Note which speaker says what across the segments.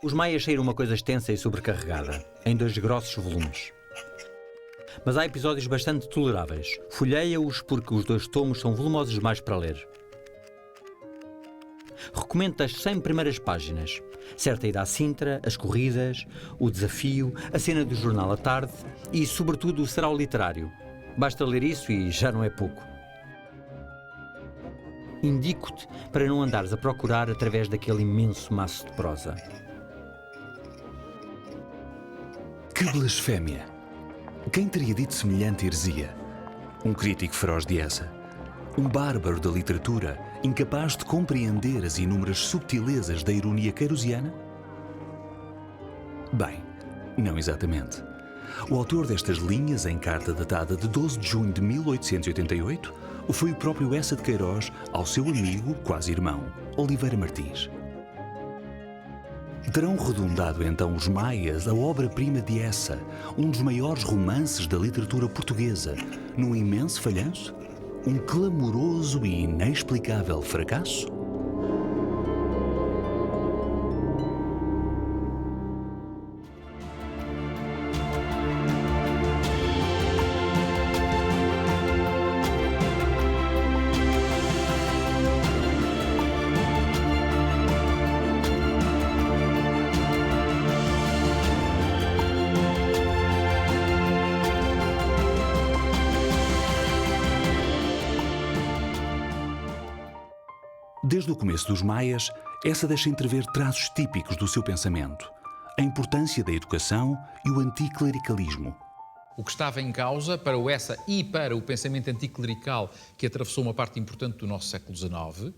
Speaker 1: Os Maias saíram uma coisa extensa e sobrecarregada, em 2 grossos volumes. Mas há episódios bastante toleráveis. Folheia-os porque os 2 tomos são volumosos demais para ler. Recomendo as 100 primeiras páginas. Certa ida à Sintra, as corridas, o desafio, a cena do jornal à tarde e, sobretudo, o sarau literário. Basta ler isso e já não é pouco. Indico-te para não andares a procurar através daquele imenso maço de prosa.
Speaker 2: Que blasfémia! Quem teria dito semelhante heresia? Um crítico feroz de essa. Um bárbaro da literatura, incapaz de compreender as inúmeras subtilezas da ironia queirosiana? Bem, não exatamente. O autor destas linhas, em carta datada de 12 de junho de 1888, foi o próprio Eça de Queiroz ao seu amigo, quase irmão, Oliveira Martins. Terão redundado então os Maias, a obra-prima de Eça, um dos maiores romances da literatura portuguesa, num imenso falhanço? Um clamoroso e inexplicável fracasso? Desde o começo dos Maias, essa deixa entrever traços típicos do seu pensamento. A importância da educação e o anticlericalismo.
Speaker 3: O que estava em causa para o Eça e para o pensamento anticlerical que atravessou uma parte importante do nosso século XIX,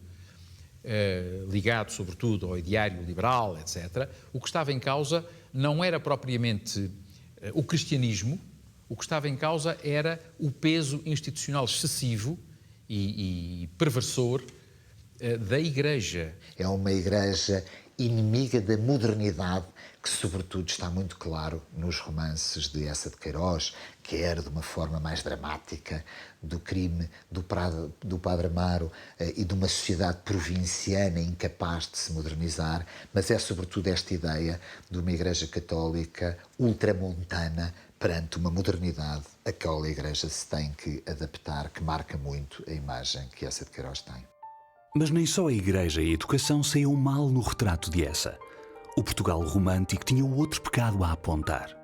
Speaker 3: ligado sobretudo ao ideário liberal, etc., o que estava em causa não era propriamente o cristianismo, o que estava em causa era o peso institucional excessivo e perversor da Igreja.
Speaker 4: É uma Igreja inimiga da modernidade, que sobretudo está muito claro nos romances de Eça de Queiroz, quer de uma forma mais dramática do crime do Padre Amaro e de uma sociedade provinciana incapaz de se modernizar, mas é sobretudo esta ideia de uma Igreja católica ultramontana perante uma modernidade a qual a Igreja se tem que adaptar, que marca muito a imagem que Eça de Queiroz tem.
Speaker 2: Mas nem só a Igreja e a educação saíam mal no retrato de Eça. O Portugal romântico tinha outro pecado a apontar.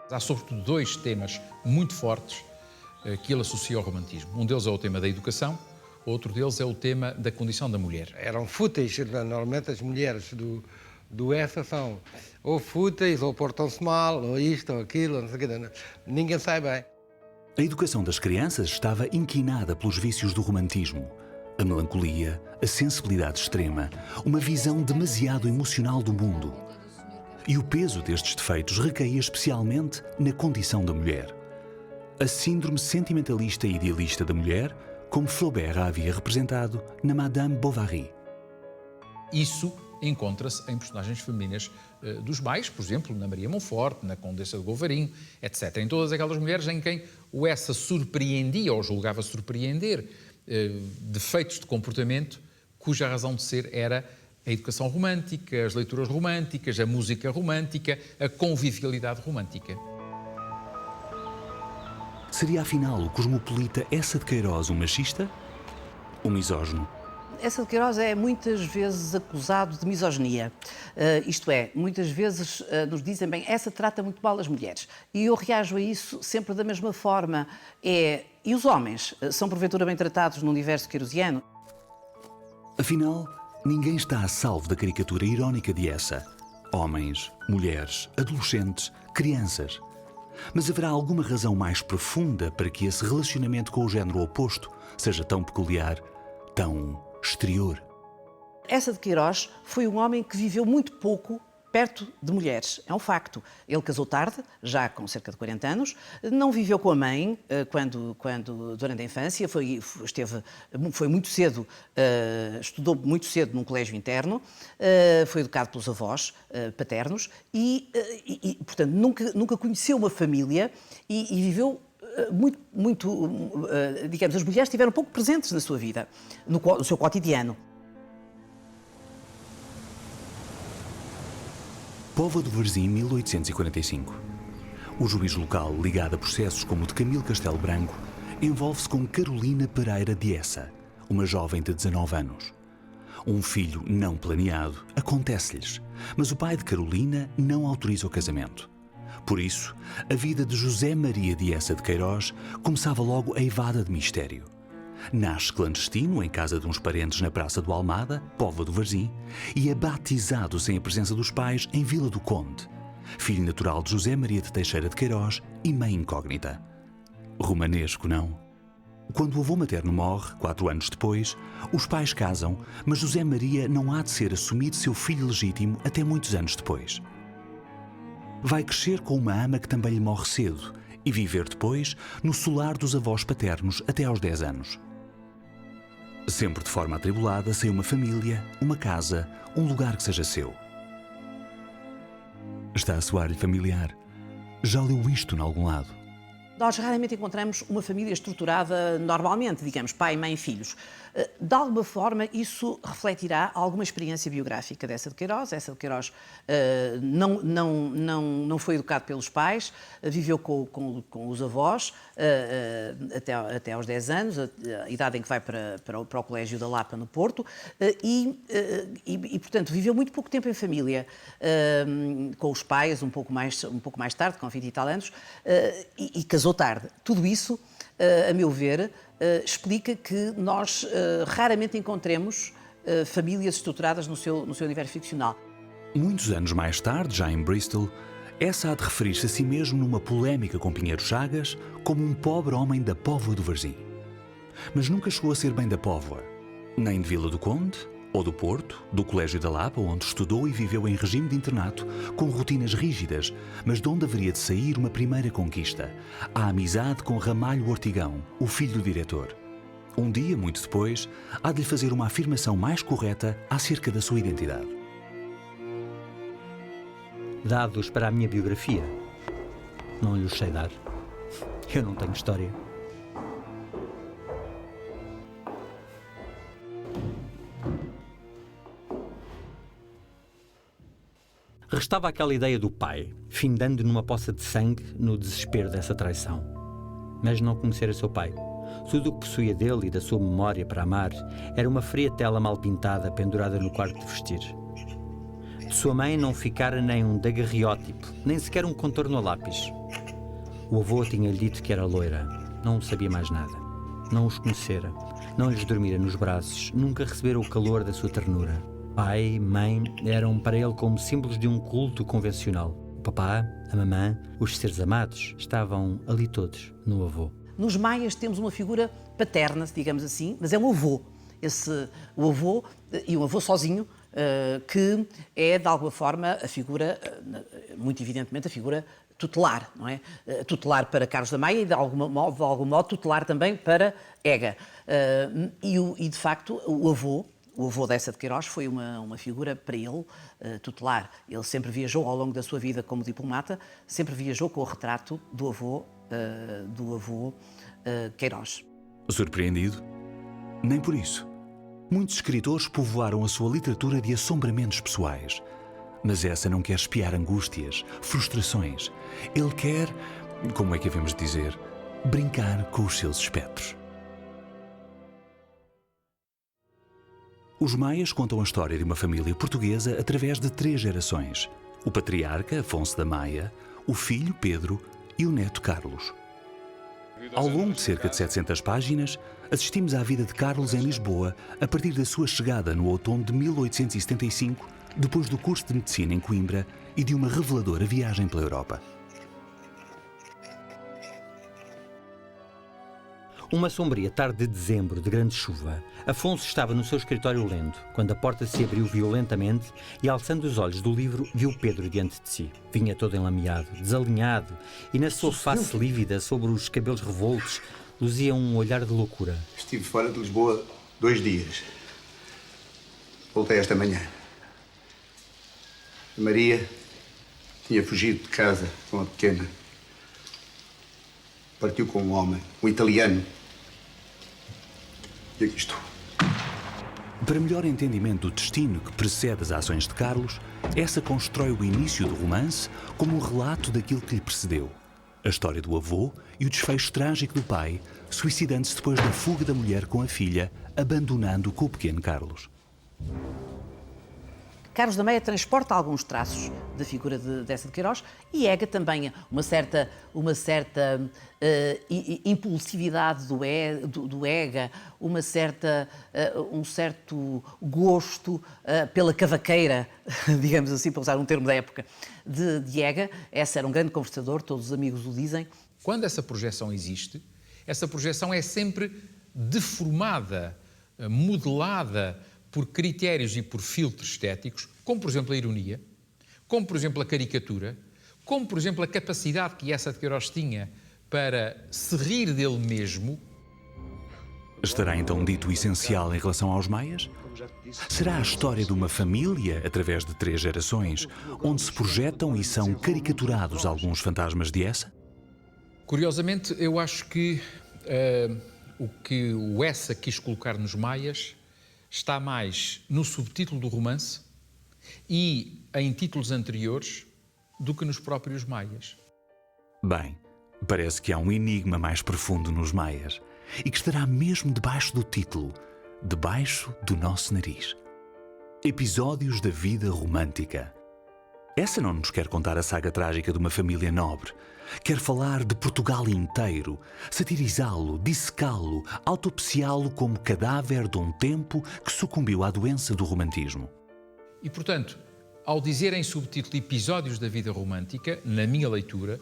Speaker 3: Há sobretudo 2 temas muito fortes que ele associa ao romantismo. Um deles é o tema da educação, outro deles é o tema da condição da mulher.
Speaker 5: Eram fúteis, normalmente as mulheres do Eça são ou fúteis, ou portam-se mal, ou isto, ou aquilo, não sei o quê. Ninguém sabe bem.
Speaker 2: A educação das crianças estava inquinada pelos vícios do romantismo. A melancolia, a sensibilidade extrema, uma visão demasiado emocional do mundo. E o peso destes defeitos recaía especialmente na condição da mulher. A síndrome sentimentalista e idealista da mulher, como Flaubert a havia representado na Madame Bovary.
Speaker 3: Isso encontra-se em personagens femininas dos Maias, por exemplo, na Maria Monforte, na Condessa de Govarinho, etc. Em todas aquelas mulheres em quem o Eça surpreendia ou julgava surpreender defeitos de comportamento cuja razão de ser era a educação romântica, as leituras românticas, a música romântica, a convivialidade romântica.
Speaker 2: Seria afinal o cosmopolita Eça de Queiroz um machista? Um misógino?
Speaker 6: Eça de Queiroz é muitas vezes acusado de misoginia. Isto é, muitas vezes nos dizem, bem, Eça trata muito mal as mulheres. E eu reajo a isso sempre da mesma forma. E os homens são porventura bem tratados no universo queirosiano?
Speaker 2: Afinal, ninguém está a salvo da caricatura irónica de Eça. Homens, mulheres, adolescentes, crianças. Mas haverá alguma razão mais profunda para que esse relacionamento com o género oposto seja tão peculiar, tão exterior?
Speaker 6: Eça de Queiroz foi um homem que viveu muito pouco perto de mulheres. É um facto. Ele casou tarde, já com cerca de 40 anos, não viveu com a mãe durante a infância, foi muito cedo, estudou muito cedo num colégio interno, foi educado pelos avós paternos e, portanto, nunca conheceu uma família e viveu digamos, as mulheres estiveram pouco presentes na sua vida, no seu cotidiano.
Speaker 2: Póvoa do Varzim, 1845. O juiz local, ligado a processos como o de Camilo Castelo Branco, envolve-se com Carolina Pereira de Essa, uma jovem de 19 anos. Um filho não planeado acontece-lhes, mas o pai de Carolina não autoriza o casamento. Por isso, a vida de José Maria de Essa de Queiroz começava logo eivada de mistério. Nasce clandestino em casa de uns parentes na Praça do Almada, Póvoa do Varzim, e é batizado sem a presença dos pais em Vila do Conde, filho natural de José Maria de Teixeira de Queiroz e mãe incógnita. Romanesco, não? Quando o avô materno morre, 4 anos depois, os pais casam, mas José Maria não há de ser assumido seu filho legítimo até muitos anos depois. Vai crescer com uma ama que também lhe morre cedo e viver depois no solar dos avós paternos até aos 10 anos. Sempre de forma atribulada, sem uma família, uma casa, um lugar que seja seu. Está a soar-lhe familiar? Já leu isto em algum lado?
Speaker 6: Nós raramente encontramos uma família estruturada normalmente, digamos, pai, mãe, filhos. De alguma forma, isso refletirá alguma experiência biográfica dessa de Queiroz. Essa de Queiroz não foi educado pelos pais, viveu com os avós até aos 10 anos, a idade em que vai para o Colégio da Lapa, no Porto, e, portanto, viveu muito pouco tempo em família, com os pais, um pouco mais tarde, com 20 e tal anos, e casou tarde. Tudo isso, a meu ver, explica que nós raramente encontremos famílias estruturadas no seu universo ficcional.
Speaker 2: Muitos anos mais tarde, já em Bristol, essa há de referir-se a si mesmo numa polémica com Pinheiro Chagas como um pobre homem da Póvoa do Varzim. Mas nunca chegou a ser bem da Póvoa, nem de Vila do Conde, ou do Porto, do Colégio da Lapa, onde estudou e viveu em regime de internato, com rotinas rígidas, mas de onde haveria de sair uma primeira conquista, a amizade com Ramalho Ortigão, o filho do diretor. Um dia, muito depois, há de lhe fazer uma afirmação mais correta acerca da sua identidade.
Speaker 1: Dados para a minha biografia, não lhe os sei dar. Eu não tenho história. Restava aquela ideia do pai, findando numa poça de sangue no desespero dessa traição. Mas não conhecera seu pai. Tudo o que possuía dele e da sua memória para amar era uma fria tela mal pintada pendurada no quarto de vestir. De sua mãe não ficara nem um daguerreótipo, nem sequer um contorno a lápis. O avô tinha-lhe dito que era loira. Não sabia mais nada. Não os conhecera. Não lhes dormira nos braços. Nunca recebera o calor da sua ternura. Pai, mãe, eram para ele como símbolos de um culto convencional. O papá, a mamã, os seres amados, estavam ali todos, no avô.
Speaker 6: Nos maias temos uma figura paterna, digamos assim, mas é um avô. O avô, e um avô sozinho, que é, de alguma forma, a figura, muito evidentemente, a figura tutelar, não é? Tutelar para Carlos da Maia e, de algum modo, tutelar também para Ega. E, de facto, o avô dessa de Queiroz foi uma figura para ele tutelar. Ele sempre viajou ao longo da sua vida como diplomata, sempre viajou com o retrato do avô Queiroz.
Speaker 2: Surpreendido? Nem por isso. Muitos escritores povoaram a sua literatura de assombramentos pessoais. Mas essa não quer espiar angústias, frustrações. Ele quer, como é que devemos dizer, brincar com os seus espectros. Os maias contam a história de uma família portuguesa através de 3 gerações. O patriarca, Afonso da Maia, o filho, Pedro, e o neto, Carlos. Ao longo de cerca de 700 páginas, assistimos à vida de Carlos em Lisboa a partir da sua chegada no outono de 1875, depois do curso de medicina em Coimbra e de uma reveladora viagem pela Europa.
Speaker 1: Uma sombria tarde de dezembro, de grande chuva, Afonso estava no seu escritório lendo, quando a porta se abriu violentamente e, alçando os olhos do livro, viu Pedro diante de si. Vinha todo enlameado, desalinhado, e na sua face lívida, sobre os cabelos revoltos, luzia um olhar de loucura.
Speaker 7: Estive fora de Lisboa 2 dias. Voltei esta manhã. A Maria tinha fugido de casa com a pequena. Partiu com um homem, um italiano. E aqui estou.
Speaker 2: Para melhor entendimento do destino que precede as ações de Carlos, Essa constrói o início do romance como um relato daquilo que lhe precedeu. A história do avô e o desfecho trágico do pai, suicidando-se depois da fuga da mulher com a filha, abandonando com o pequeno Carlos.
Speaker 6: Carlos da Meia transporta alguns traços da figura de Eça de Queiroz e Ega também uma certa impulsividade do Ega, um certo gosto pela cavaqueira, digamos assim, para usar um termo da época, de Ega. Essa era um grande conversador, todos os amigos o dizem.
Speaker 3: Quando essa projeção existe, essa projeção é sempre deformada, modelada por critérios e por filtros estéticos, como por exemplo a ironia, como por exemplo a caricatura, como por exemplo a capacidade que Eça de Queiroz tinha para se rir dele mesmo.
Speaker 2: Estará então dito o essencial em relação aos maias? Será a história de uma família, através de 3 gerações, onde se projetam e são caricaturados alguns fantasmas de Eça?
Speaker 3: Curiosamente, eu acho que o que o Eça quis colocar nos maias está mais no subtítulo do romance e em títulos anteriores do que nos próprios maias.
Speaker 2: Bem, parece que há um enigma mais profundo nos maias e que estará mesmo debaixo do título, debaixo do nosso nariz. Episódios da vida romântica. Essa não nos quer contar a saga trágica de uma família nobre. Quer falar de Portugal inteiro, satirizá-lo, dissecá-lo, autopsiá-lo como cadáver de um tempo que sucumbiu à doença do romantismo.
Speaker 3: E, portanto, ao dizer em subtítulo Episódios da vida romântica, na minha leitura,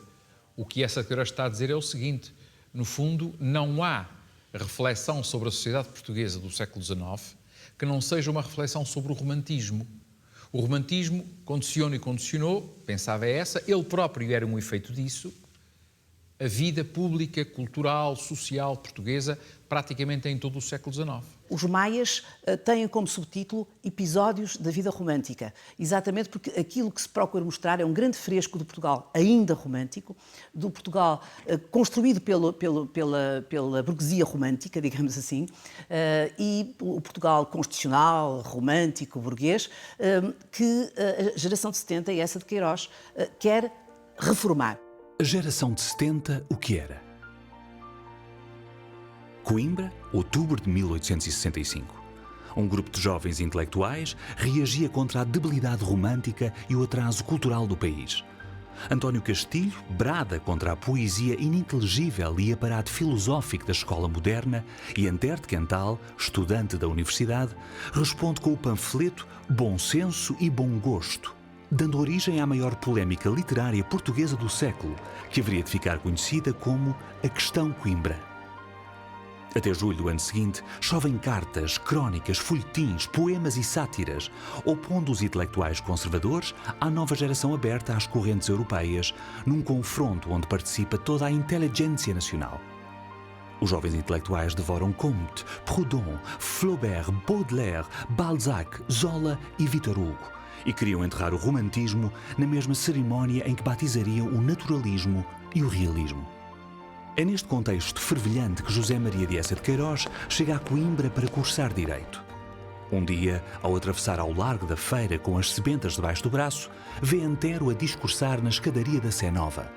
Speaker 3: o que Eça de Queiroz está a dizer é o seguinte: no fundo, não há reflexão sobre a sociedade portuguesa do século XIX que não seja uma reflexão sobre o romantismo. O romantismo condiciona e condicionou, pensava Eça, ele próprio era um efeito disso, a vida pública, cultural, social portuguesa, praticamente em todo o século XIX.
Speaker 6: Os maias têm como subtítulo Episódios da vida romântica, exatamente porque aquilo que se procura mostrar é um grande fresco do Portugal ainda romântico, do Portugal construído pela burguesia romântica, digamos assim, e o Portugal constitucional, romântico, burguês, que a geração de 70 e Eça de Queiroz quer reformar.
Speaker 2: A geração de 70, o que era? Coimbra, outubro de 1865. Um grupo de jovens intelectuais reagia contra a debilidade romântica e o atraso cultural do país. António Castilho brada contra a poesia ininteligível e aparato filosófico da escola moderna e Antero de Quental, estudante da universidade, responde com o panfleto Bom Senso e Bom Gosto, dando origem à maior polémica literária portuguesa do século, que haveria de ficar conhecida como a Questão Coimbra. Até julho do ano seguinte, chovem cartas, crónicas, folhetins, poemas e sátiras, opondo os intelectuais conservadores à nova geração aberta às correntes europeias, num confronto onde participa toda a inteligência nacional. Os jovens intelectuais devoram Comte, Proudhon, Flaubert, Baudelaire, Balzac, Zola e Victor Hugo, e queriam enterrar o romantismo na mesma cerimónia em que batizariam o naturalismo e o realismo. É neste contexto fervilhante que José Maria de Eça de Queiroz chega a Coimbra para cursar Direito. Um dia, ao atravessar ao largo da feira com as sebentas debaixo do braço, vê Antero a discursar na escadaria da Sé Nova.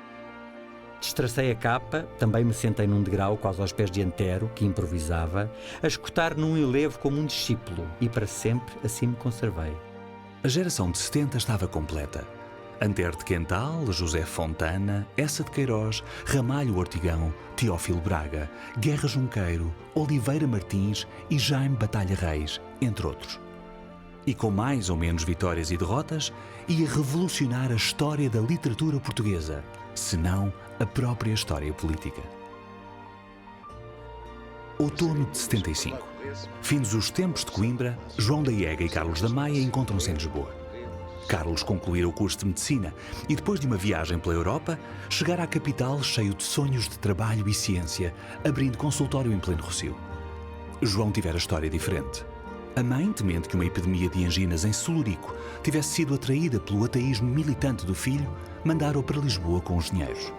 Speaker 1: Destracei a capa, também me sentei num degrau quase aos pés de Antero, que improvisava, a escutar num elevo como um discípulo, e para sempre assim me conservei.
Speaker 2: A geração de 70 estava completa. Antero de Quental, José Fontana, Eça de Queiroz, Ramalho Ortigão, Teófilo Braga, Guerra Junqueiro, Oliveira Martins e Jaime Batalha Reis, entre outros. E com mais ou menos vitórias e derrotas, ia revolucionar a história da literatura portuguesa, se não a própria história política. Outono de 75. Findos os tempos de Coimbra, João da Ega e Carlos da Meia encontram-se em Lisboa. Carlos concluíra o curso de Medicina e, depois de uma viagem pela Europa, chegara à capital cheio de sonhos de trabalho e ciência, abrindo consultório em pleno Rossio. João tivera história diferente. A mãe, temente que uma epidemia de anginas em Solurico tivesse sido atraída pelo ateísmo militante do filho, mandara-o para Lisboa com os dinheiros.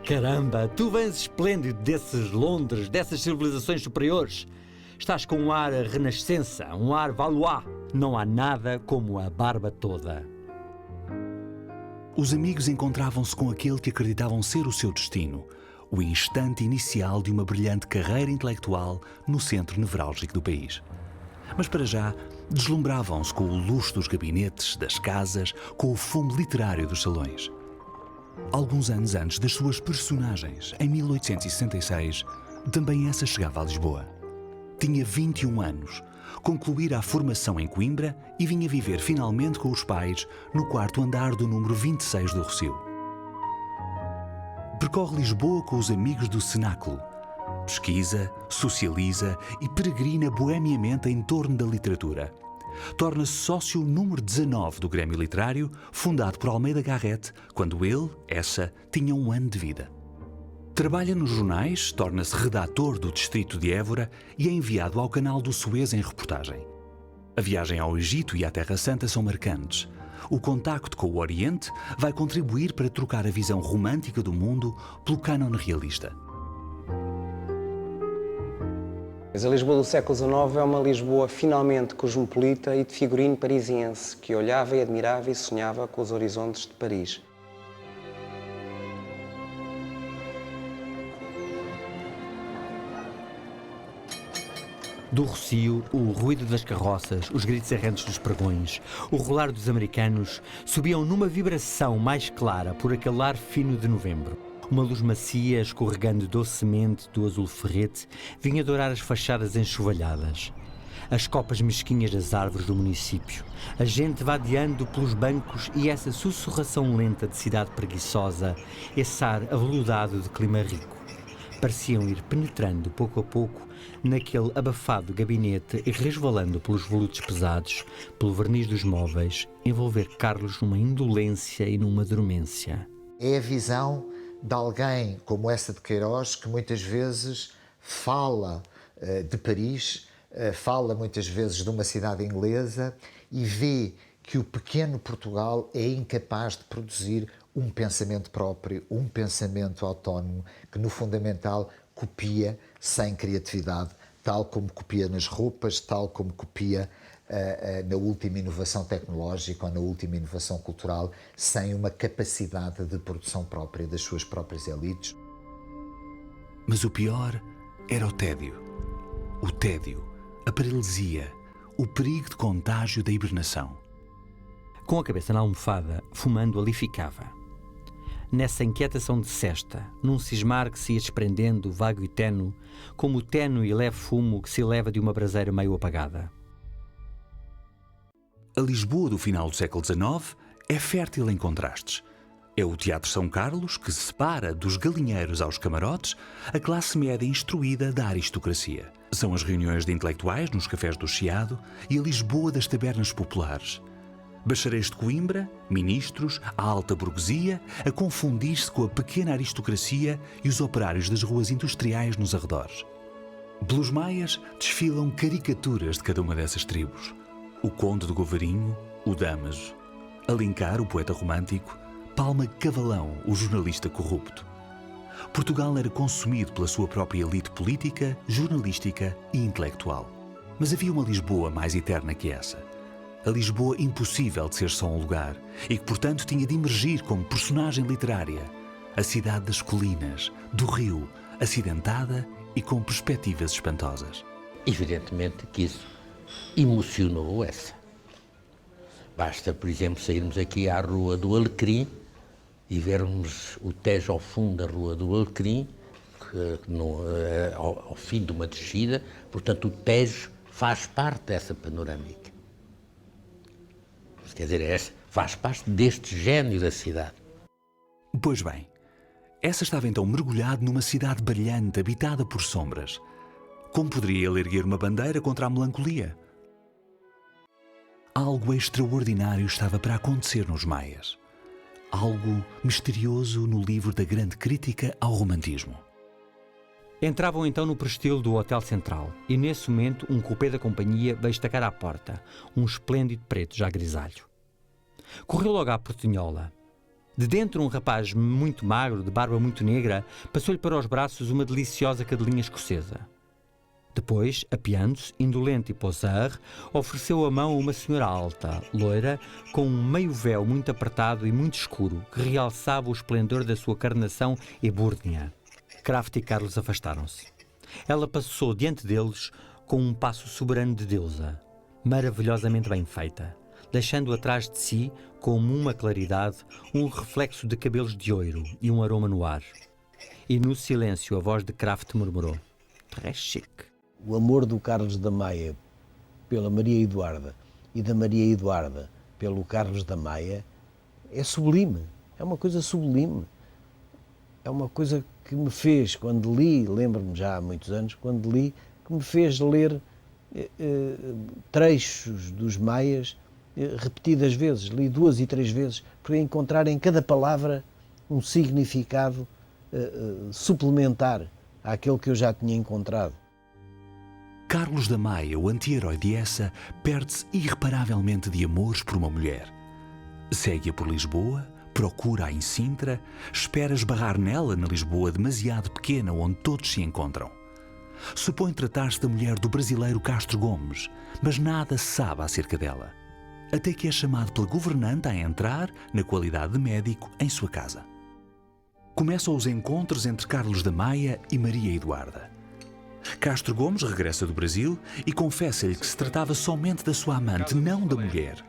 Speaker 1: Caramba, tu vens esplêndido desses Londres, dessas civilizações superiores. Estás com um ar renascença, um ar Valois. Não há nada como a barba toda.
Speaker 2: Os amigos encontravam-se com aquele que acreditavam ser o seu destino, o instante inicial de uma brilhante carreira intelectual no centro nevrálgico do país. Mas para já, deslumbravam-se com o luxo dos gabinetes, das casas, com o fumo literário dos salões. Alguns anos antes das suas personagens, em 1866, também essa chegava a Lisboa. Tinha 21 anos, concluíra a formação em Coimbra e vinha viver finalmente com os pais no quarto andar do número 26 do Rossio. Percorre Lisboa com os amigos do cenáculo. Pesquisa, socializa e peregrina boemiamente em torno da literatura. Torna-se sócio número 19 do Grêmio Literário, fundado por Almeida Garrett, quando ele, essa, tinha 1 ano de vida. Trabalha nos jornais, torna-se redator do Distrito de Évora e é enviado ao Canal do Suez em reportagem. A viagem ao Egito e à Terra Santa são marcantes. O contacto com o Oriente vai contribuir para trocar a visão romântica do mundo pelo cânone realista.
Speaker 8: Mas a Lisboa do século XIX é uma Lisboa finalmente cosmopolita e de figurino parisiense, que olhava e admirava e sonhava com os horizontes de Paris.
Speaker 1: Do Rossio, o ruído das carroças, os gritos errantes dos pregões, o rolar dos americanos subiam numa vibração mais clara por aquele ar fino de novembro. Uma luz macia, escorregando docemente do azul ferrete, vinha dourar as fachadas enxovalhadas. As copas mesquinhas das árvores do município, a gente vadeando pelos bancos e essa sussurração lenta de cidade preguiçosa, esse ar aveludado de clima rico. Pareciam ir penetrando pouco a pouco naquele abafado gabinete e resvalando pelos volutos pesados, pelo verniz dos móveis, envolver Carlos numa indolência e numa dormência.
Speaker 4: É a visão de alguém como essa de Queiroz, que muitas vezes fala de Paris, fala muitas vezes de uma cidade inglesa e vê que o pequeno Portugal é incapaz de produzir um pensamento próprio, um pensamento autónomo, que no fundamental copia sem criatividade, tal como copia nas roupas, tal como copia na última inovação tecnológica ou na última inovação cultural, sem uma capacidade de produção própria das suas próprias elites.
Speaker 2: Mas o pior era o tédio. O tédio, a paralisia, o perigo de contágio da hibernação.
Speaker 1: Com a cabeça na almofada, fumando, ali ficava. Nessa inquietação de sesta, num cismar que se ia desprendendo, vago e ténue, como o ténue e leve fumo que se eleva de uma braseira meio apagada.
Speaker 2: A Lisboa do final do século XIX é fértil em contrastes. É o Teatro São Carlos que separa dos galinheiros aos camarotes a classe média instruída da aristocracia. São as reuniões de intelectuais nos cafés do Chiado e a Lisboa das tabernas populares. Bacharéis de Coimbra, ministros, a alta burguesia, a confundir-se com a pequena aristocracia e os operários das ruas industriais nos arredores. Pelos maias desfilam caricaturas de cada uma dessas tribos. O Conde de Govarinho, o Damaso, Alencar, o poeta romântico, Palma Cavalão, o jornalista corrupto. Portugal era consumido pela sua própria elite política, jornalística e intelectual. Mas havia uma Lisboa mais eterna que essa. A Lisboa impossível de ser só um lugar e que, portanto, tinha de emergir como personagem literária. A cidade das colinas, do rio, acidentada e com perspectivas espantosas.
Speaker 9: Evidentemente que isso emocionou essa. Basta, por exemplo, sairmos aqui à Rua do Alecrim e vermos o Tejo ao fundo da Rua do Alecrim, ao fim de uma descida. Portanto, o Tejo faz parte dessa panorâmica. Quer dizer, faz parte deste gênio da cidade.
Speaker 2: Pois bem, essa estava então mergulhada numa cidade brilhante, habitada por sombras. Como poderia ele erguer uma bandeira contra a melancolia? Algo extraordinário estava para acontecer nos maias. Algo misterioso no livro da grande crítica ao romantismo.
Speaker 1: Entravam então no prestígio do Hotel Central e, nesse momento, um cupê da companhia veio estacar à porta, um esplêndido preto já grisalho. Correu logo à portinhola. De dentro, um rapaz muito magro, de barba muito negra, passou-lhe para os braços uma deliciosa cadelinha escocesa. Depois, apeando-se, indolente e posar, ofereceu a mão a uma senhora alta, loira, com um meio véu muito apertado e muito escuro, que realçava o esplendor da sua carnação ebúrdea. Kraft e Carlos afastaram-se. Ela passou diante deles com um passo soberano de deusa, maravilhosamente bem feita, deixando atrás de si, como uma claridade, um reflexo de cabelos de ouro e um aroma no ar. E no silêncio a voz de Kraft murmurou: "Très chique."
Speaker 10: O amor do Carlos da Maia pela Maria Eduarda e da Maria Eduarda pelo Carlos da Maia é sublime, é uma coisa sublime. É uma coisa que me fez, quando li, lembro-me já há muitos anos, quando li, que me fez ler trechos dos Maias repetidas vezes, li 2 e 3 vezes, para encontrar em cada palavra um significado suplementar àquele que eu já tinha encontrado.
Speaker 2: Carlos da Maia, o anti-herói de Essa, perde-se irreparavelmente de amores por uma mulher. Segue-a por Lisboa, procura-a em Sintra, espera esbarrar nela na Lisboa demasiado pequena onde todos se encontram. Supõe tratar-se da mulher do brasileiro Castro Gomes, mas nada se sabe acerca dela. Até que é chamado pela governanta a entrar, na qualidade de médico, em sua casa. Começam os encontros entre Carlos da Maia e Maria Eduarda. Castro Gomes regressa do Brasil e confessa-lhe que se tratava somente da sua amante, não da mulher.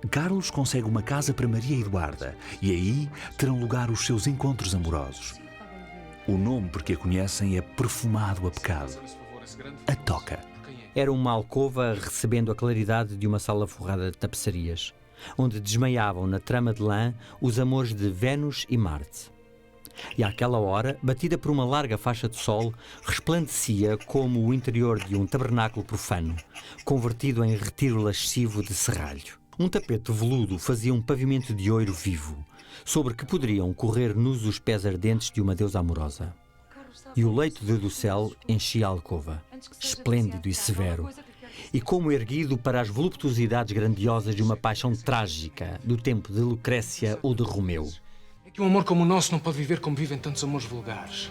Speaker 2: Carlos consegue uma casa para Maria Eduarda e aí terão lugar os seus encontros amorosos. O nome por que a conhecem é perfumado a pecado: a Toca.
Speaker 1: Era uma alcova recebendo a claridade de uma sala forrada de tapeçarias, onde desmaiavam na trama de lã os amores de Vênus e Marte. E àquela hora, batida por uma larga faixa de sol, resplandecia como o interior de um tabernáculo profano, convertido em retiro lascivo de serralho. Um tapete veludo fazia um pavimento de ouro vivo, sobre que poderiam correr nus os pés ardentes de uma deusa amorosa. E o leito de dossel enchia a alcova, esplêndido e severo, e como erguido para as voluptuosidades grandiosas de uma paixão trágica do tempo de Lucrécia ou de Romeu.
Speaker 11: É que um amor como o nosso não pode viver como vivem tantos amores vulgares.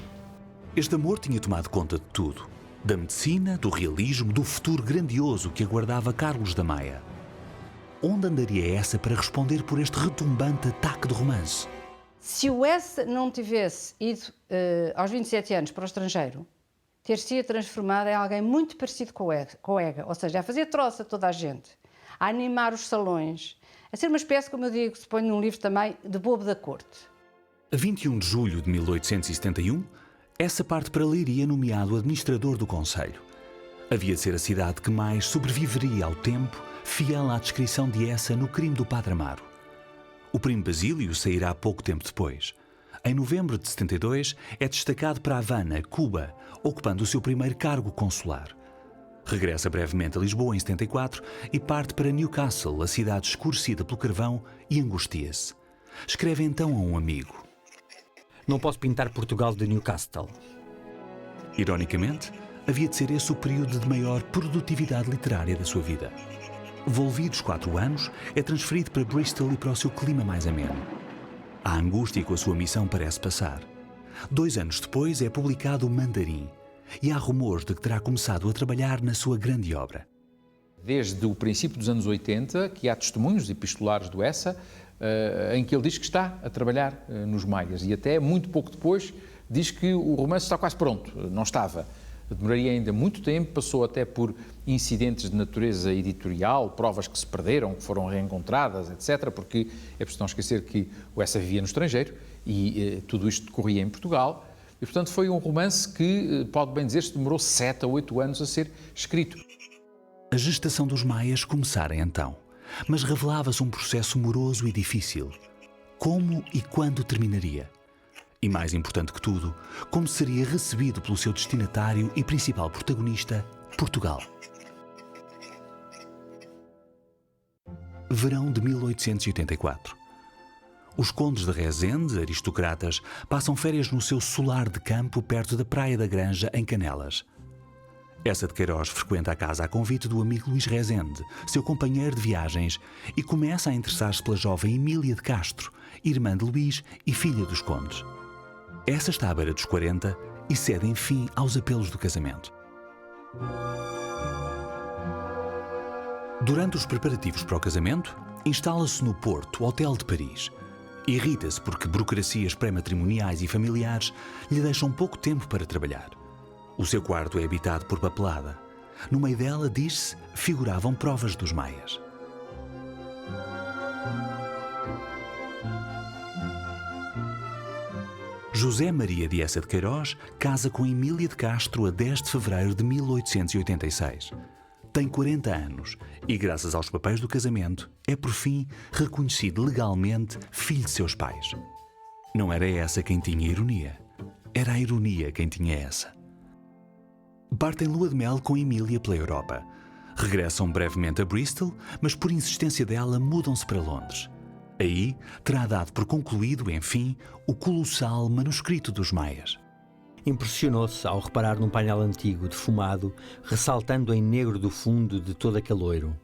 Speaker 2: Este amor tinha tomado conta de tudo: da medicina, do realismo, do futuro grandioso que aguardava Carlos da Maia. Onde andaria Essa para responder por este retumbante ataque de romance?
Speaker 12: Se o Essa não tivesse ido aos 27 anos para o estrangeiro, ter-se transformado em alguém muito parecido com o Ega, ou seja, a fazer troça a toda a gente, a animar os salões, a ser uma espécie, como eu digo, se põe num livro também, de bobo da corte.
Speaker 2: A 21 de julho de 1871, Essa parte para Leiria nomeado administrador do concelho. Havia de ser a cidade que mais sobreviveria ao tempo, fiel à descrição de Essa no crime do Padre Amaro. O primo Basílio sairá pouco tempo depois. Em novembro de 72, é destacado para Havana, Cuba, ocupando o seu primeiro cargo consular. Regressa brevemente a Lisboa em 74 e parte para Newcastle, a cidade escurecida pelo carvão, e angustia-se. Escreve então a um amigo:
Speaker 1: "Não posso pintar Portugal de Newcastle."
Speaker 2: Ironicamente, havia de ser esse o período de maior produtividade literária da sua vida. Volvidos 4 anos, é transferido para Bristol e para o seu clima mais ameno. A angústia com a sua missão parece passar. 2 anos depois é publicado o Mandarim, e há rumores de que terá começado a trabalhar na sua grande obra.
Speaker 3: Desde o princípio dos anos 80, que há testemunhos epistolares do Essa, em que ele diz que está a trabalhar nos Maias, e até muito pouco depois diz que o romance está quase pronto. Não estava. Demoraria ainda muito tempo, passou até por incidentes de natureza editorial, provas que se perderam, que foram reencontradas, etc., porque é preciso não esquecer que o Essa vivia no estrangeiro e tudo isto decorria em Portugal, e portanto foi um romance que, pode bem dizer-se, demorou 7 a 8 anos a ser escrito.
Speaker 2: A gestação dos Maias começara então, mas revelava-se um processo moroso e difícil. Como e quando terminaria? E mais importante que tudo, como seria recebido pelo seu destinatário e principal protagonista, Portugal. Verão de 1884. Os condes de Rezende, aristocratas, passam férias no seu solar de campo perto da Praia da Granja, em Canelas. Essa de Queiroz frequenta a casa a convite do amigo Luís Rezende, seu companheiro de viagens, e começa a interessar-se pela jovem Emília de Castro, irmã de Luís e filha dos condes. Essa está à beira dos 40 e cede, enfim, aos apelos do casamento. Durante os preparativos para o casamento, instala-se no Porto, Hotel de Paris. Irrita-se porque burocracias pré-matrimoniais e familiares lhe deixam pouco tempo para trabalhar. O seu quarto é habitado por papelada. No meio dela, diz-se, figuravam provas dos maias. José Maria de Essa de Queiroz casa com Emília de Castro a 10 de fevereiro de 1886. Tem 40 anos e, graças aos papéis do casamento, é por fim reconhecido legalmente filho de seus pais. Não era essa quem tinha ironia. Era a ironia quem tinha essa. Partem lua de mel com Emília pela Europa. Regressam brevemente a Bristol, mas por insistência dela mudam-se para Londres. Aí terá dado por concluído, enfim, o colossal manuscrito dos Maias.
Speaker 1: Impressionou-se ao reparar num painel antigo, defumado, ressaltando em negro do fundo de todo aquele loiro,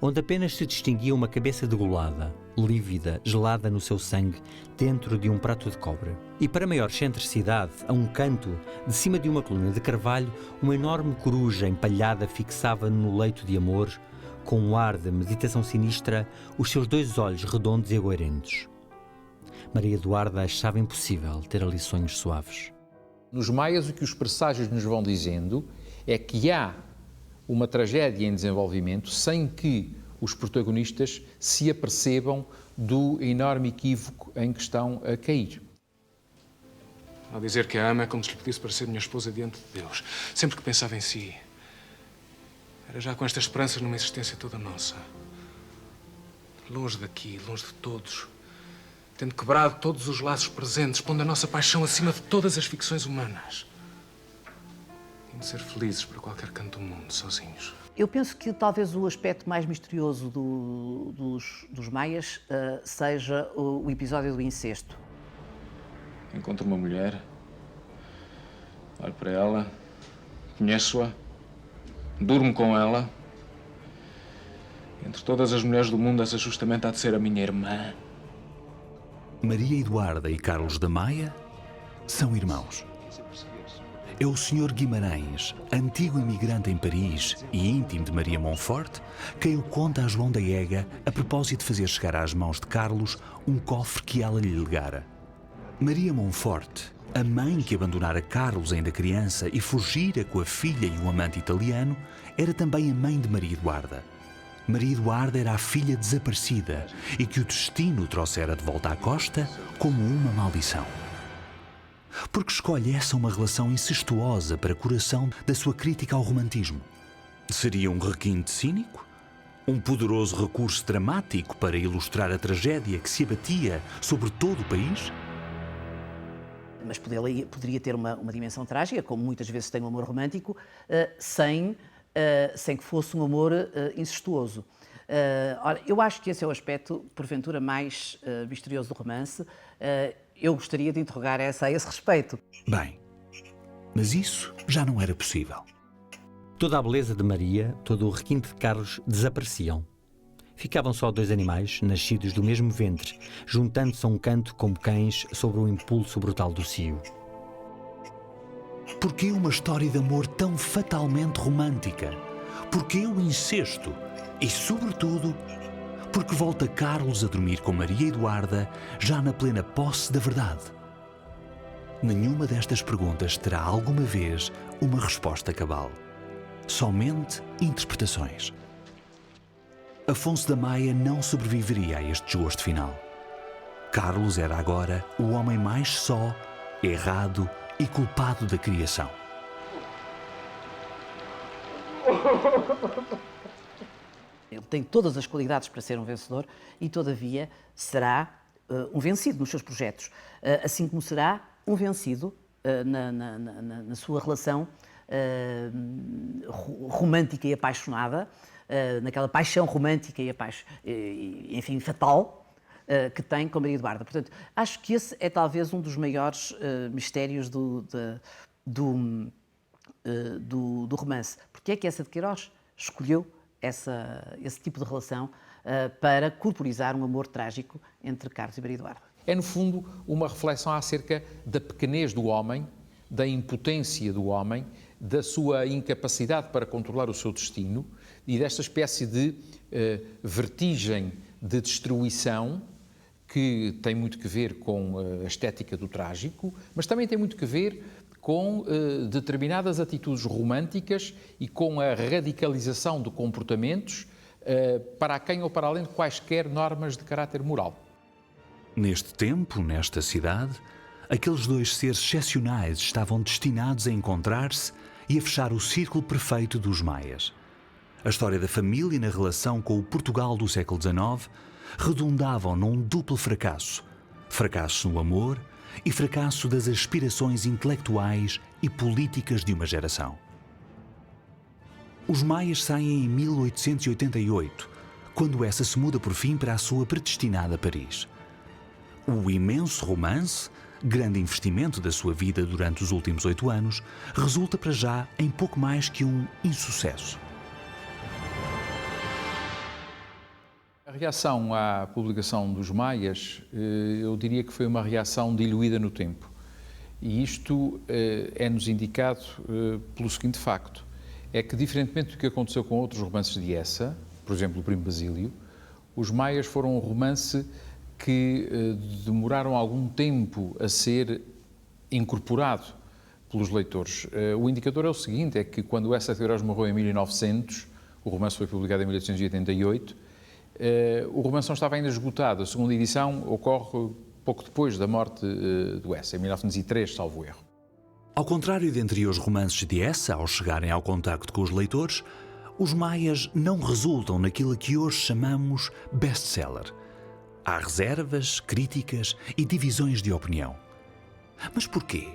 Speaker 1: onde apenas se distinguia uma cabeça degolada, lívida, gelada no seu sangue, dentro de um prato de cobre. E para maior excentricidade, a um canto, de cima de uma coluna de carvalho, uma enorme coruja empalhada fixava no leito de amor, com um ar de meditação sinistra, os seus 2 olhos redondos e aguarentos. Maria Eduarda achava impossível ter ali sonhos suaves.
Speaker 3: Nos Maias, o que os presságios nos vão dizendo é que há uma tragédia em desenvolvimento sem que os protagonistas se apercebam do enorme equívoco em que estão a cair.
Speaker 11: Ao dizer que a ama é como se lhe pedisse para ser minha esposa diante de Deus. Sempre que pensava em si, era já com estas esperanças numa existência toda nossa. Longe daqui, longe de todos. Tendo quebrado todos os laços presentes, pondo a nossa paixão acima de todas as ficções humanas. Tendo de ser felizes para qualquer canto do mundo, sozinhos.
Speaker 6: Eu penso que talvez o aspecto mais misterioso dos Maias seja o episódio do incesto.
Speaker 11: Encontro uma mulher, olho para ela, conheço-a, durmo com ela. Entre todas as mulheres do mundo, essa justamente há de ser a minha irmã.
Speaker 2: Maria Eduarda e Carlos da Maia são irmãos. É o Sr. Guimarães, antigo imigrante em Paris e íntimo de Maria Monforte, quem o conta a João da Ega a propósito de fazer chegar às mãos de Carlos um cofre que ela lhe legara. Maria Monforte, a mãe que abandonara Carlos ainda criança e fugira com a filha e o amante italiano, era também a mãe de Maria Eduarda. Maria Eduarda era a filha desaparecida e que o destino trouxera de volta à costa como uma maldição. Porque escolhe essa uma relação incestuosa para coração da sua crítica ao romantismo? Seria um requinte cínico? Um poderoso recurso dramático para ilustrar a tragédia que se abatia sobre todo o país?
Speaker 6: Mas poderia ter uma dimensão trágica, como muitas vezes tem o amor romântico, sem que fosse um amor incestuoso. Ora, eu acho que esse é o aspecto, porventura, mais misterioso do romance. Eu gostaria de interrogar a esse respeito.
Speaker 2: Bem, mas isso já não era possível.
Speaker 1: Toda a beleza de Maria, todo o requinte de Carlos desapareciam. Ficavam só 2 animais, nascidos do mesmo ventre, juntando-se a um canto como cães sobre o impulso brutal do cio.
Speaker 2: Porquê uma história de amor tão fatalmente romântica? Porquê o incesto? E, sobretudo, porque volta Carlos a dormir com Maria Eduarda já na plena posse da verdade? Nenhuma destas perguntas terá alguma vez uma resposta cabal. Somente interpretações. Afonso da Maia não sobreviveria a este desgosto final. Carlos era agora o homem mais só, errado e culpado da criação.
Speaker 6: Ele tem todas as qualidades para ser um vencedor e, todavia, será um vencido nos seus projetos. Assim como será um vencido na sua relação romântica e apaixonada, naquela paixão romântica e, enfim, fatal, que tem com Maria Eduarda. Portanto, acho que esse é talvez um dos maiores mistérios do romance. Porque é que Essa de Queiroz escolheu esse tipo de relação para corporizar um amor trágico entre Carlos e Maria Eduarda?
Speaker 3: É, no fundo, uma reflexão acerca da pequenez do homem, da impotência do homem da sua incapacidade para controlar o seu destino e desta espécie de vertigem de destruição que tem muito que ver com a estética do trágico, mas também tem muito que ver com determinadas atitudes românticas e com a radicalização de comportamentos para quem ou para além de quaisquer normas de caráter moral.
Speaker 2: Neste tempo, nesta cidade, aqueles dois seres excepcionais estavam destinados a encontrar-se e a fechar o círculo perfeito dos maias. A história da família na relação com o Portugal do século XIX redundavam num duplo fracasso. Fracasso no amor e fracasso das aspirações intelectuais e políticas de uma geração. Os maias saem em 1888, quando essa se muda por fim para a sua predestinada Paris. O imenso romance, grande investimento da sua vida durante os últimos 8 anos, resulta para já em pouco mais que um insucesso.
Speaker 3: A reação à publicação dos Maias, eu diria que foi uma reação diluída no tempo. E isto é-nos indicado pelo seguinte facto, é que, diferentemente do que aconteceu com outros romances de Essa, por exemplo, o Primo Basílio, os Maias foram um romance que demoraram algum tempo a ser incorporado pelos leitores. O indicador é o seguinte, é que quando Essa de Queiroz morreu em 1900, o romance foi publicado em 1888, o romance não estava ainda esgotado. A segunda edição ocorre pouco depois da morte do Essa, em 1903, salvo erro.
Speaker 2: Ao contrário de anteriores romances de Essa, ao chegarem ao contacto com os leitores, os Maias não resultam naquilo que hoje chamamos best-seller. Há reservas, críticas e divisões de opinião. Mas porquê?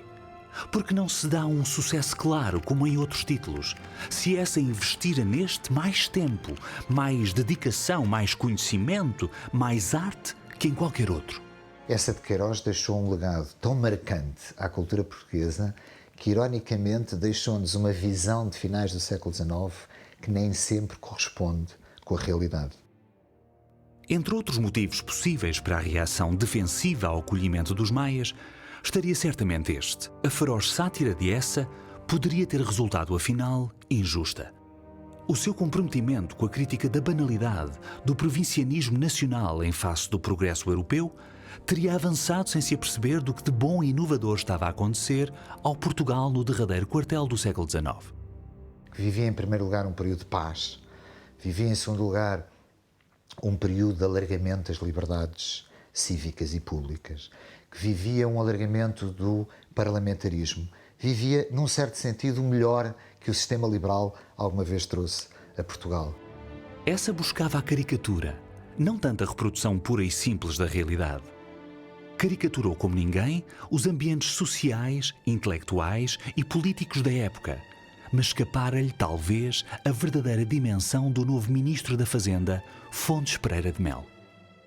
Speaker 2: Porque não se dá um sucesso claro, como em outros títulos. Se Essa investira neste mais tempo, mais dedicação, mais conhecimento, mais arte que em qualquer outro.
Speaker 4: Essa de Queiroz deixou um legado tão marcante à cultura portuguesa que, ironicamente, deixou-nos uma visão de finais do século XIX que nem sempre corresponde com a realidade.
Speaker 2: Entre outros motivos possíveis para a reação defensiva ao acolhimento dos maias, estaria certamente este. A feroz sátira de Essa poderia ter resultado, afinal, injusta. O seu comprometimento com a crítica da banalidade, do provincianismo nacional em face do progresso europeu, teria avançado sem se aperceber do que de bom e inovador estava a acontecer ao Portugal no derradeiro quartel do século XIX.
Speaker 4: Vivia, em primeiro lugar, um período de paz. Vivia, em segundo lugar, um período de alargamento das liberdades cívicas e públicas, que vivia um alargamento do parlamentarismo, vivia, num certo sentido, o melhor que o sistema liberal alguma vez trouxe a Portugal.
Speaker 2: Essa buscava a caricatura, não tanto a reprodução pura e simples da realidade. Caricaturou como ninguém os ambientes sociais, intelectuais e políticos da época, mas escapara-lhe, talvez, a verdadeira dimensão do novo Ministro da Fazenda, Fontes Pereira de Mel.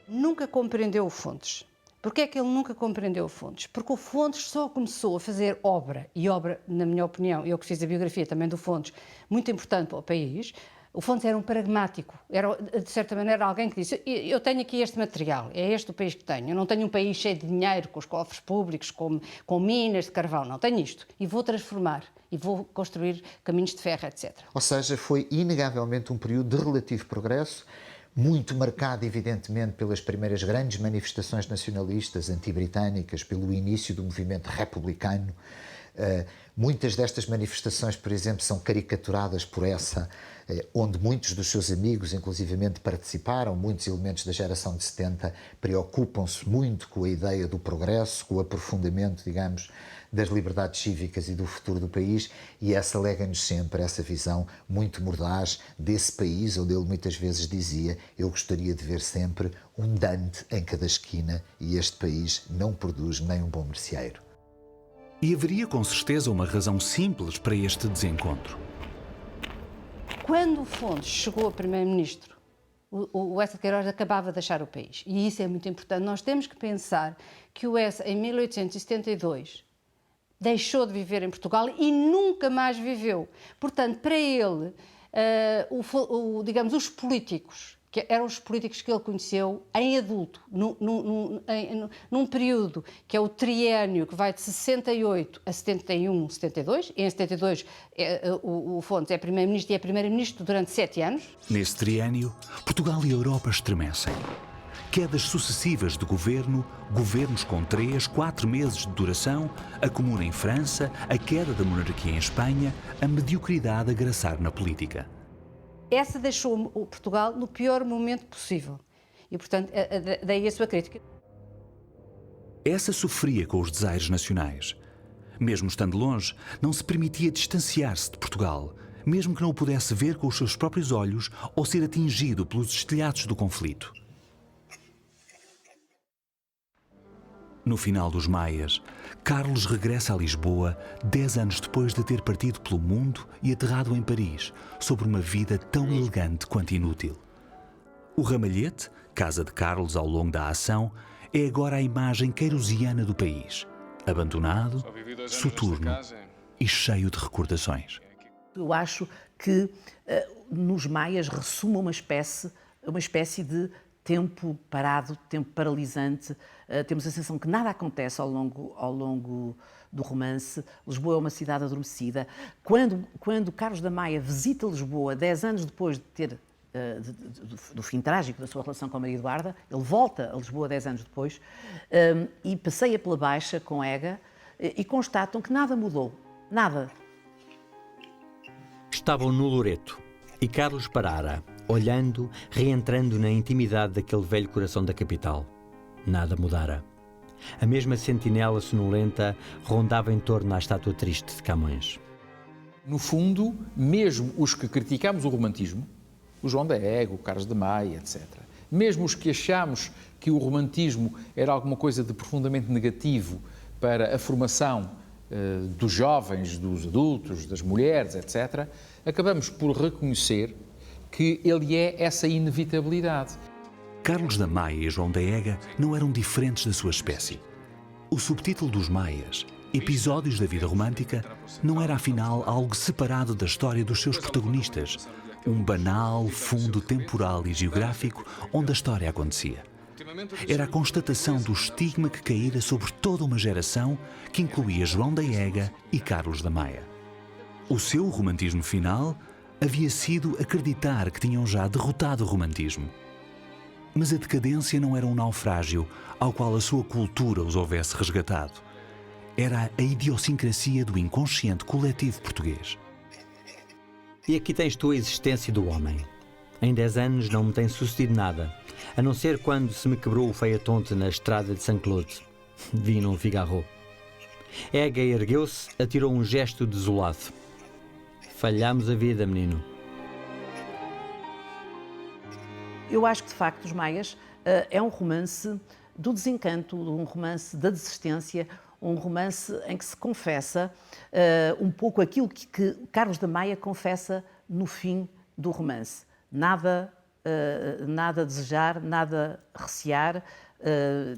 Speaker 12: Nunca compreendeu o Fontes. Porquê é que ele nunca compreendeu o Fontes? Porque o Fontes só começou a fazer obra, e obra, na minha opinião, eu que fiz a biografia também do Fontes, muito importante para o país. O Fontes era um pragmático, era, de certa maneira, alguém que disse: eu tenho aqui este material, é este o país que tenho, eu não tenho um país cheio de dinheiro, com os cofres públicos, com minas de carvão, não, tenho isto, e vou transformar, e vou construir caminhos de ferro, etc.
Speaker 4: Ou seja, foi inegavelmente um período de relativo progresso, muito marcado, evidentemente, pelas primeiras grandes manifestações nacionalistas anti-britânicas, pelo início do movimento republicano. Muitas destas manifestações, por exemplo, são caricaturadas por Essa, onde muitos dos seus amigos, inclusivamente, participaram. Muitos elementos da geração de 70 preocupam-se muito com a ideia do progresso, com o aprofundamento, digamos, das liberdades cívicas e do futuro do país, e Essa lega-nos sempre essa visão muito mordaz desse país, onde ele muitas vezes dizia: eu gostaria de ver sempre um Dante em cada esquina, e este país não produz nem um bom merceeiro.
Speaker 2: E haveria com certeza uma razão simples para este desencontro.
Speaker 12: Quando o Fontes chegou a primeiro-ministro, o Essa de Queiroz acabava de deixar o país. E isso é muito importante. Nós temos que pensar que o Essa, em 1872, deixou de viver em Portugal e nunca mais viveu. Portanto, para ele, digamos, os políticos que eram os políticos que ele conheceu em adulto, num período que é o triênio que vai de 68 a 71, 72, e em 72 o Fontes é primeiro-ministro e é primeiro-ministro durante 7 anos.
Speaker 2: Nesse triênio, Portugal e a Europa estremecem. Quedas sucessivas de governo, governos com 3, 4 meses de duração, a Comuna em França, a queda da monarquia em Espanha, a mediocridade a graçar na política.
Speaker 12: Essa deixou o Portugal no pior momento possível. E, portanto, daí a sua crítica.
Speaker 2: Essa sofria com os desaires nacionais. Mesmo estando longe, não se permitia distanciar-se de Portugal, mesmo que não o pudesse ver com os seus próprios olhos ou ser atingido pelos estilhaços do conflito. No final dos Maias, Carlos regressa a Lisboa 10 anos depois de ter partido pelo mundo e aterrado em Paris, sobre uma vida tão elegante quanto inútil. O ramalhete, casa de Carlos ao longo da ação, é agora a imagem queirosiana do país, abandonado, soturno e cheio de recordações.
Speaker 6: Eu acho que nos Maias ressuma uma espécie de tempo parado, tempo paralisante. Temos a sensação que nada acontece ao longo do romance. Lisboa é uma cidade adormecida. Quando Carlos da Maia visita Lisboa 10 anos depois de ter do fim trágico da sua relação com a Maria Eduarda, ele volta a Lisboa 10 anos depois e passeia pela Baixa com Ega e constatam que nada mudou. Nada.
Speaker 1: Estavam no Loreto e Carlos parara, olhando, reentrando na intimidade daquele velho coração da capital. Nada mudara. A mesma sentinela sonolenta rondava em torno à estátua triste de Camões.
Speaker 3: No fundo, mesmo os que criticámos o romantismo, o João da Ega, o Carlos de Maia, etc., mesmo os que achámos que o romantismo era alguma coisa de profundamente negativo para a formação dos jovens, dos adultos, das mulheres, etc., acabamos por reconhecer que ele é essa inevitabilidade.
Speaker 2: Carlos da Maia e João da Ega não eram diferentes da sua espécie. O subtítulo dos Maias, Episódios da Vida Romântica, não era afinal algo separado da história dos seus protagonistas, um banal fundo temporal e geográfico onde a história acontecia. Era a constatação do estigma que caíra sobre toda uma geração que incluía João da Ega e Carlos da Maia. O seu romantismo final havia sido acreditar que tinham já derrotado o romantismo. Mas a decadência não era um naufrágio ao qual a sua cultura os houvesse resgatado. Era a idiosincrasia do inconsciente coletivo português.
Speaker 1: E aqui tens tu a existência do homem. Em 10 anos não me tem sucedido nada, a não ser quando se me quebrou o feiatonte na estrada de Saint-Claude. Vi num Figaro. Ega ergueu-se, atirou um gesto desolado. Falhámos a vida, menino.
Speaker 6: Eu acho que, de facto, Os Maias é um romance do desencanto, um romance da desistência, um romance em que se confessa um pouco aquilo que Carlos da Maia confessa no fim do romance. Nada a desejar, nada a recear,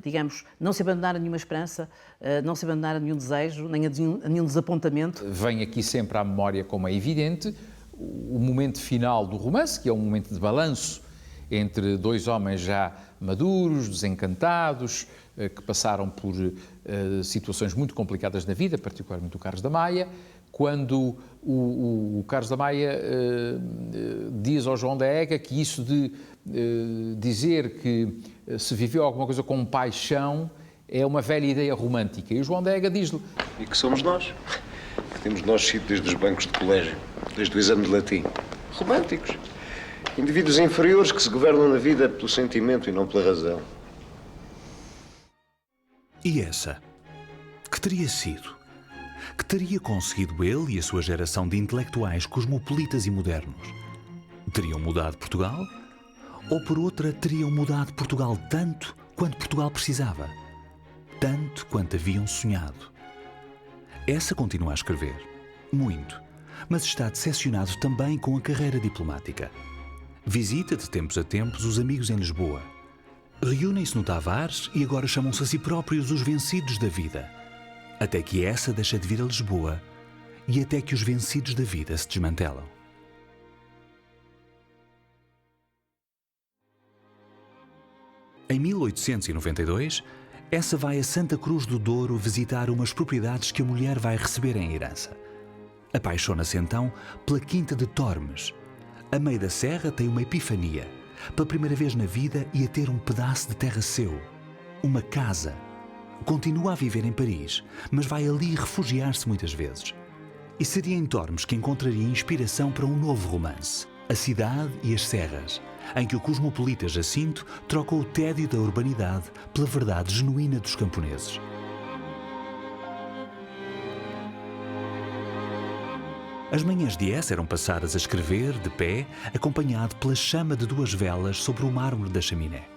Speaker 6: digamos, não se abandonar a nenhuma esperança, não se abandonar a nenhum desejo, nem a nenhum desapontamento.
Speaker 3: Vem aqui sempre à memória, como é evidente, o momento final do romance, que é um momento de balanço entre dois homens já maduros, desencantados, que passaram por situações muito complicadas na vida, particularmente o Carlos da Maia, quando o Carlos da Maia diz ao João da Ega que isso de dizer que se viveu alguma coisa com paixão é uma velha ideia romântica. E o João da Ega diz-lhe...
Speaker 13: E que somos nós, que temos nós sido desde os bancos de colégio, desde o exame de latim. Românticos. Indivíduos inferiores que se governam na vida pelo sentimento e não pela razão.
Speaker 2: E essa? Que teria sido? Que teria conseguido ele e a sua geração de intelectuais cosmopolitas e modernos? Teriam mudado Portugal? Ou, por outra, teriam mudado Portugal tanto quanto Portugal precisava? Tanto quanto haviam sonhado? Essa continua a escrever. Muito. Mas está decepcionado também com a carreira diplomática. Visita de tempos a tempos os amigos em Lisboa. Reúnem-se no Tavares e agora chamam-se a si próprios os vencidos da vida. Até que essa deixa de vir a Lisboa e até que os vencidos da vida se desmantelam. Em 1892, Essa vai a Santa Cruz do Douro visitar umas propriedades que a mulher vai receber em herança. Apaixona-se então pela Quinta de Tormes. A meio da serra tem uma epifania. Pela primeira vez na vida ia ter um pedaço de terra seu. Uma casa. Continua a viver em Paris, mas vai ali refugiar-se muitas vezes. E seria em Tormes que encontraria inspiração para um novo romance, A Cidade e as Serras, em que o cosmopolita Jacinto troca o tédio da urbanidade pela verdade genuína dos camponeses. As manhãs de Essa eram passadas a escrever, de pé, acompanhado pela chama de 2 velas sobre o mármore da chaminé.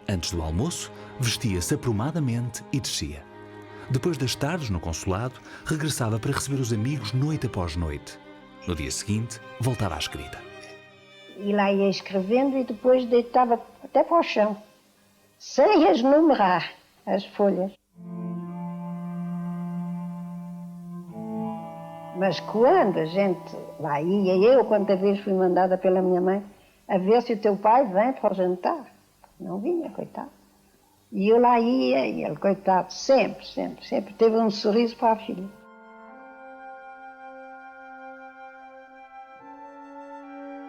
Speaker 2: Antes do almoço, vestia-se aprumadamente e descia. Depois das tardes no consulado, regressava para receber os amigos noite após noite. No dia seguinte, voltava à escrita.
Speaker 14: E lá ia escrevendo e depois deitava até para o chão, sem as numerar, as folhas. Mas quando a gente lá ia, eu quantas vezes fui mandada pela minha mãe a ver se o teu pai vem para o jantar. Não vinha, coitado. E eu lá ia e ele, coitado, sempre teve um sorriso para a filha.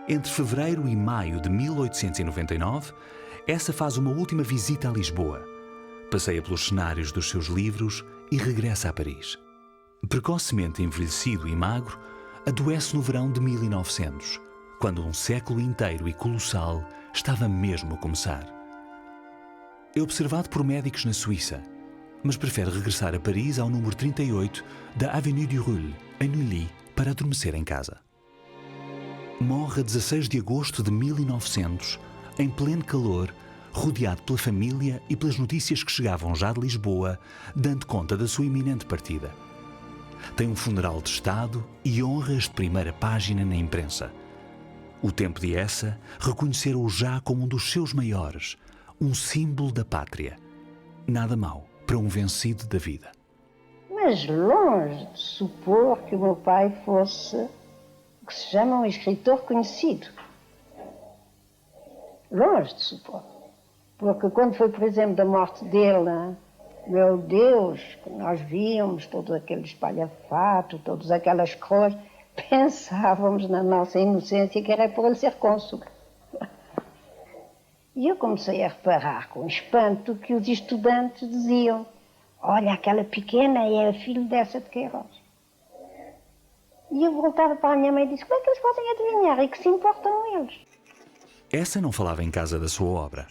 Speaker 2: Entre fevereiro e maio de 1899, Essa faz uma última visita a Lisboa. Passeia pelos cenários dos seus livros e regressa a Paris. Precocemente envelhecido e magro, adoece no verão de 1900, quando um século inteiro e colossal estava mesmo a começar. É observado por médicos na Suíça, mas prefere regressar a Paris ao número 38 da Avenue du Roule, em Neuilly, para adormecer em casa. Morre a 16 de agosto de 1900, em pleno calor, rodeado pela família e pelas notícias que chegavam já de Lisboa, dando conta da sua iminente partida. Tem um funeral de Estado e honras de primeira página na imprensa. O tempo de Essa reconheceram-o já como um dos seus maiores, um símbolo da pátria. Nada mau para um vencido da vida.
Speaker 14: Mas longe de supor que o meu pai fosse o que se chama um escritor conhecido. Longe de supor. Porque quando foi, por exemplo, da morte dele, meu Deus, nós víamos todo aquele espalhafato, todas aquelas cores, pensávamos na nossa inocência que era por ele ser cônsul. E eu comecei a reparar com espanto que os estudantes diziam: olha, aquela pequena é a filha dessa de Queiroz. E eu voltava para a minha mãe e disse: como é que eles podem adivinhar e que se importam eles?
Speaker 2: Essa não falava em casa da sua obra.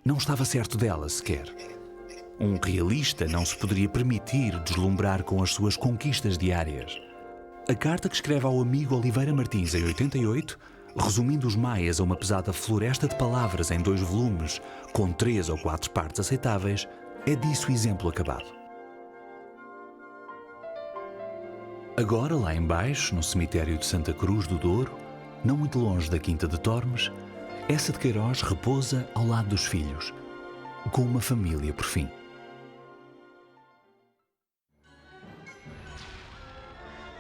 Speaker 2: Não estava certo dela sequer. Um realista não se poderia permitir deslumbrar com as suas conquistas diárias. A carta que escreve ao amigo Oliveira Martins em 88, resumindo os Maias a uma pesada floresta de palavras em 2 volumes, com 3 ou 4 partes aceitáveis, é disso exemplo acabado. Agora, lá embaixo, no cemitério de Santa Cruz do Douro, não muito longe da Quinta de Tormes, Essa de Queiroz repousa ao lado dos filhos, com uma família por fim.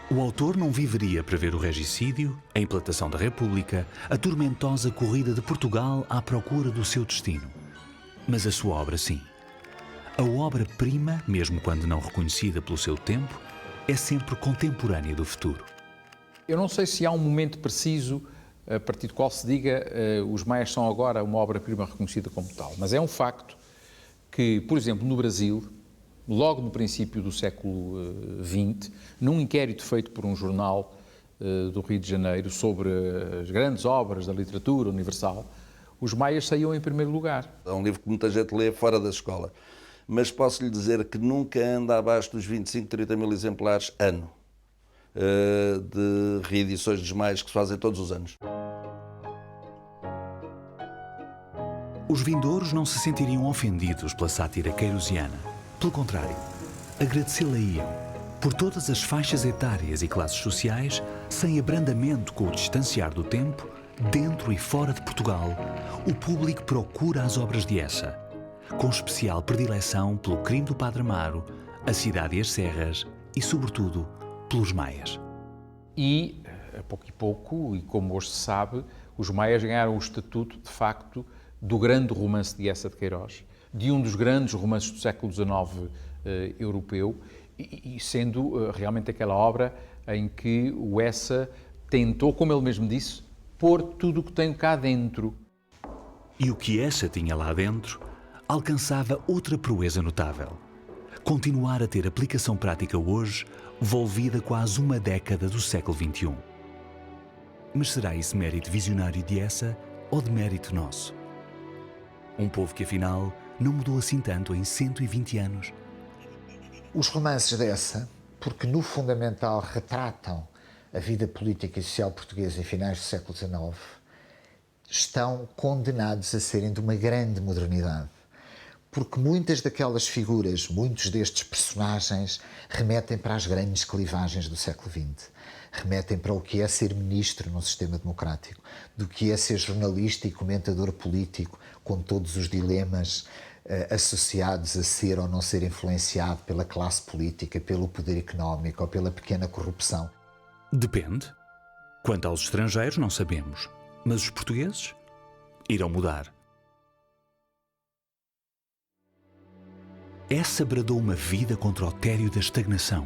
Speaker 2: O autor não viveria para ver o regicídio, a implantação da República, a tormentosa corrida de Portugal à procura do seu destino. Mas a sua obra, sim. A obra-prima, mesmo quando não reconhecida pelo seu tempo, é sempre contemporânea do futuro.
Speaker 3: Eu não sei se há um momento preciso a partir do qual se diga os Maias são agora uma obra-prima reconhecida como tal, mas é um facto que, por exemplo, no Brasil, logo no princípio do século XX, num inquérito feito por um jornal do Rio de Janeiro sobre as grandes obras da literatura universal, os Maias saíam em primeiro lugar.
Speaker 15: É um livro que muita gente lê fora da escola, mas posso lhe dizer que nunca anda abaixo dos 25, 30 mil exemplares ano de reedições dos Maias que se fazem todos os anos.
Speaker 2: Os vindouros não se sentiriam ofendidos pela sátira queirosiana. Pelo contrário, agradecê-la-iam por todas as faixas etárias e classes sociais, sem abrandamento com o distanciar do tempo, dentro e fora de Portugal, o público procura as obras de Essa, com especial predileção pelo Crime do Padre Amaro, A Cidade e as Serras e, sobretudo, pelos Maias.
Speaker 3: E, a pouco e pouco, e como hoje se sabe, os Maias ganharam o estatuto, de facto, do grande romance de Eça de Queiroz, de um dos grandes romances do século XIX europeu, e sendo realmente aquela obra em que o Eça tentou, como ele mesmo disse, pôr tudo o que tem cá dentro.
Speaker 2: E o que Eça tinha lá dentro alcançava outra proeza notável. Continuar a ter aplicação prática hoje, volvida quase uma década do século XXI. Mas será esse mérito visionário de Eça ou de mérito nosso? Um povo que, afinal, não mudou assim tanto em 120 anos.
Speaker 4: Os romances de Eça, porque no fundamental retratam a vida política e social portuguesa em finais do século XIX, estão condenados a serem de uma grande modernidade. Porque muitas daquelas figuras, muitos destes personagens, remetem para as grandes clivagens do século XX. Remetem para o que é ser ministro num sistema democrático, do que é ser jornalista e comentador político, com todos os dilemas associados a ser ou não ser influenciado pela classe política, pelo poder económico ou pela pequena corrupção.
Speaker 2: Depende. Quanto aos estrangeiros, não sabemos. Mas os portugueses irão mudar. Eça bradou uma vida contra o tédio da estagnação.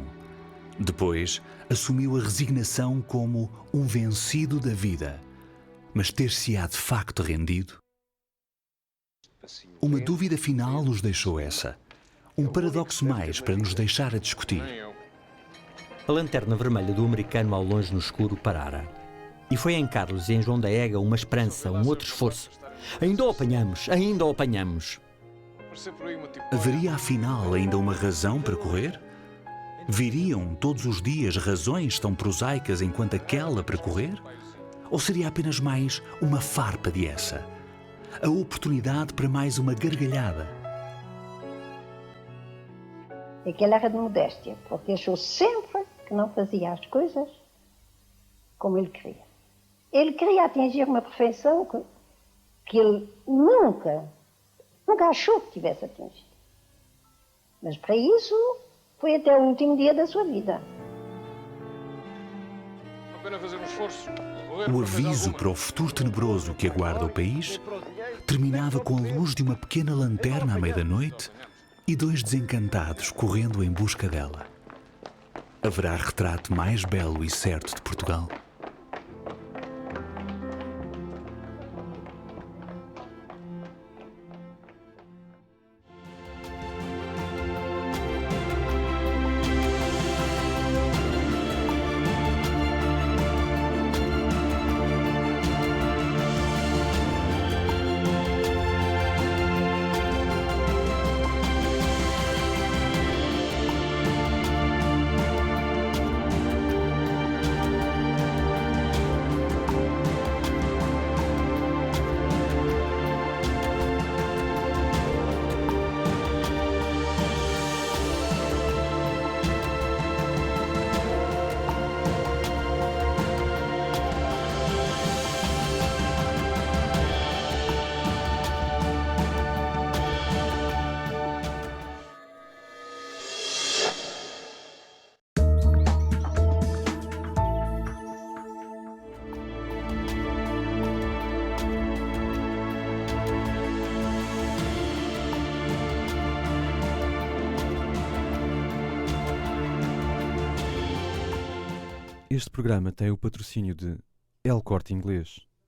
Speaker 2: Depois, assumiu a resignação como um vencido da vida. Mas ter-se-á de facto rendido? Uma dúvida final nos deixou Eça. Um paradoxo mais para nos deixar a discutir.
Speaker 1: A lanterna vermelha do americano ao longe no escuro parara. E foi em Carlos e em João da Ega uma esperança, um outro esforço. Ainda o apanhamos, ainda o apanhamos.
Speaker 2: Haveria afinal ainda uma razão para correr? Viriam todos os dias razões tão prosaicas enquanto aquela para correr? Ou seria apenas mais uma farpa de Eça? A oportunidade para mais uma gargalhada?
Speaker 14: Aquele era de modéstia, porque achou sempre que não fazia as coisas como ele queria. Ele queria atingir uma perfeição que ele nunca achou que tivesse atingido. Mas para isso foi até o último dia da sua vida.
Speaker 2: O aviso para o futuro tenebroso que aguarda o país terminava com a luz de uma pequena lanterna à meia da noite e dois desencantados correndo em busca dela. Haverá retrato mais belo e certo de Portugal?
Speaker 16: Este programa tem o patrocínio de El Corte Inglês.